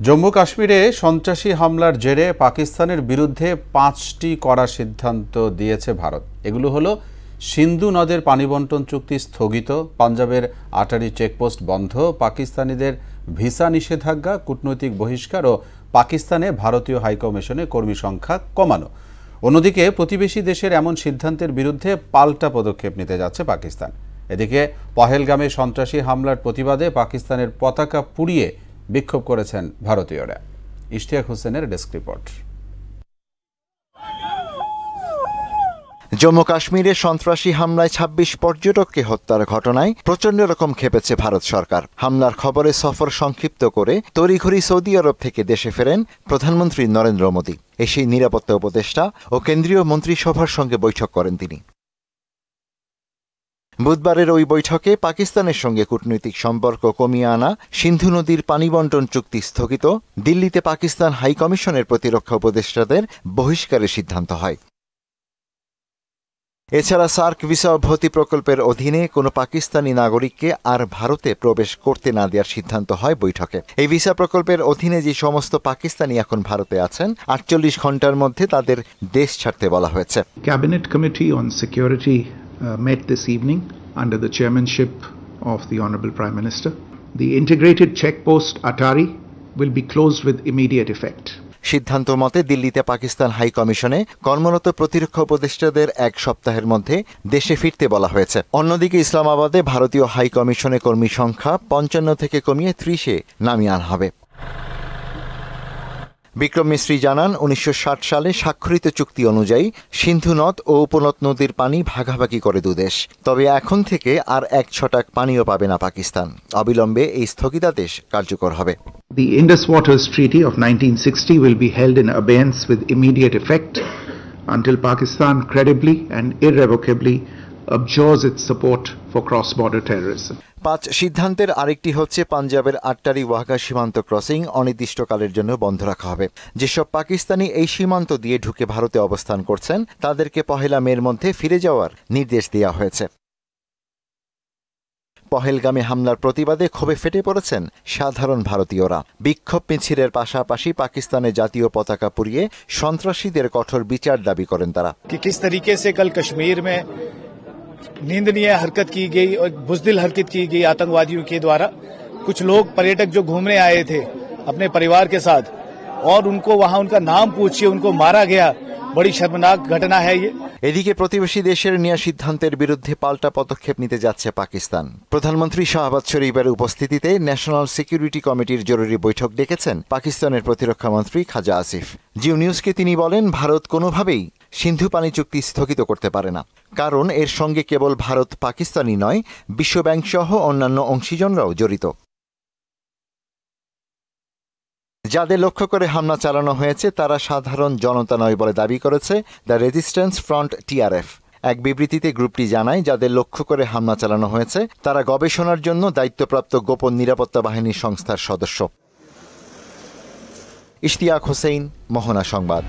জম্মু কাশ্মীরে সন্ত্রাসী হামলার জেরে পাকিস্তানের বিরুদ্ধে ৫টি কড়া সিদ্ধান্ত দিয়েছে ভারত। এগুলো হলো সিন্ধু নদের পানি বণ্টন চুক্তি স্থগিত, পাঞ্জাবের আটারি চেকপোস্ট বন্ধ, পাকিস্তানিদের ভিসা নিষেধাজ্ঞা, কূটনৈতিক বহিষ্কার ও পাকিস্তানে ভারতীয় হাইকমিশনে কর্মী সংখ্যা কমানো। অন্যদিকে প্রতিবেশী দেশের এমন সিদ্ধান্তের বিরুদ্ধে পাল্টা পদক্ষেপ নিতে যাচ্ছে পাকিস্তান। এদিকে পহেলগামে সন্ত্রাসী হামলার প্রতিবাদে পাকিস্তানের পতাকা পুড়িয়ে বিক্ষোভ করেছেন ভারতীয়রা। ইশতিয়াক হোসেনের ডেস্ক রিপোর্ট। জম্মু কাশ্মীরে সন্ত্রাসী হামলায় ২৬ পর্যটককে হত্যার ঘটনায় প্রচণ্ড রকম ক্ষেপেছে ভারত সরকার। হামলার খবরে সফর সংক্ষিপ্ত করে তড়িঘড়ি সৌদি আরব থেকে দেশে ফেরেন প্রধানমন্ত্রী নরেন্দ্র মোদী। এসেই নিরাপত্তা উপদেষ্টা ও কেন্দ্রীয় মন্ত্রিসভার সঙ্গে বৈঠক করেন তিনি। বুধবারের ওই বৈঠকে পাকিস্তানের সঙ্গে কূটনৈতিক সম্পর্ক কমিয়ে আনা, সিন্ধু নদীর পানি বণ্টন চুক্তি স্থগিত, দিল্লিতে পাকিস্তান হাইকমিশনের প্রতিরক্ষা উপদেষ্টাদের বহিষ্কারের সিদ্ধান্ত হয়। এছাড়া সার্ক ভিসা অব্যাহতি প্রকল্পের অধীনে কোনো পাকিস্তানি নাগরিককে আর ভারতে প্রবেশ করতে না দেওয়ার সিদ্ধান্ত হয় বৈঠকে। এই ভিসা প্রকল্পের অধীনে যে সমস্ত পাকিস্তানি এখন ভারতে আছেন, ৪৮ ঘণ্টার মধ্যে তাদের দেশ ছাড়তে বলা হয়েছে। Cabinet Committee on Security met this evening under the chairmanship of the Honorable Prime Minister. The integrated checkpost Atari will be closed with immediate effect. সিদ্ধান্ত মতে দিল্লিতে পাকিস্তান হাই কমিশনে কর্মরত প্রতিরক্ষা উপদেষ্টাদের ১ সপ্তাহের মধ্যে দেশে ফিরতে বলা হয়েছে। অন্যদিকে ইসলামাবাদে ভারতীয় হাই কমিশনে কর্মী সংখ্যা ৫৫ থেকে কমিয়ে ৩০-এ নামিয়ে আনা হবে। বিক্রম মিস্ত্রি জানান, ১৯৬০ সালে স্বাক্ষরিত চুক্তি অনুযায়ী সিন্ধু নদ ও উপনদ নদীর পানি ভাগাভাগি করে দুদেশ। তবে এখন থেকে আর ১ ছটাক পানিও পাবে না পাকিস্তান। অবিলম্বে এই স্থগিতাদেশ কার্যকর হবে। The Indus Waters Treaty of 1960 will be held in abeyance with immediate effect until Pakistan credibly and irrevocably abjures its support for cross-border terrorism. ৫ সিদ্ধান্তের আরেকটি হচ্ছে পাঞ্জাবের আট্টারি ওয়াঘা সীমান্ত ক্রসিং অনির্দিষ্টকালের জন্য বন্ধ রাখা হবে। যেসব পাকিস্তানি এই সীমান্ত দিয়ে ঢুকে ভারতে অবস্থান করছেন, তাদেরকে ১ মের মধ্যে ফিরে যাওয়ার নির্দেশ দেওয়া হয়েছে। পহেলগামে হামলার প্রতিবাদে ক্ষোভে ফেটে পড়েছেন সাধারণ ভারতীয়রা। বিক্ষোভ মিছিলের পাশাপাশি পাকিস্তানের জাতীয় পতাকা পুড়িয়ে সন্ত্রাসীদের কঠোর বিচার দাবি করেন তারা। किस तरीके से कल कश्मीर में निंदनीय हरकत की गई और बुज़दिल हरकत की गई आतंकवादियों के द्वारा। कुछ लोग पर्यटक जो घूमने आए थे अपने परिवार के साथ और उनको वहां उनका नाम पूछिए उनको मारा गया, बड़ी शर्मनाक घटना है ये। এদিকে প্রতিবেশী দেশের নেওয়া সিদ্ধান্তের বিরুদ্ধে পাল্টা পদক্ষেপ নিতে যাচ্ছে পাকিস্তান। প্রধানমন্ত্রী শাহবাজ শরীফের উপস্থিতিতে ন্যাশনাল সিকিউরিটি কমিটির জরুরি বৈঠক ডেকেছেন পাকিস্তানের প্রতিরক্ষা মন্ত্রী খাজা আসিফ। জিও নিউজকে তিনি বলেন, ভারত কোনোভাবেই সিন্ধু পানি চুক্তি স্থগিত করতে পারে না, কারণ এর সঙ্গে কেবল ভারত পাকিস্তানই নয়, বিশ্বব্যাংক সহ অন্যান্য অংশীজনরাও জড়িত। যাদের লক্ষ্য করে হামলা চালানো হয়েছে তারা সাধারণ জনতা নয় বলে দাবি করেছে দ্য রেজিস্ট্যান্স ফ্রন্ট TRF। এক বিবৃতিতে গ্রুপটি জানায়, যাদের লক্ষ্য করে হামলা চালানো হয়েছে তারা গবেষণার জন্য দায়িত্বপ্রাপ্ত গোপন নিরাপত্তা বাহিনী সংস্থার সদস্য। ইশতিয়াক হোসেন, মোহনা সংবাদ।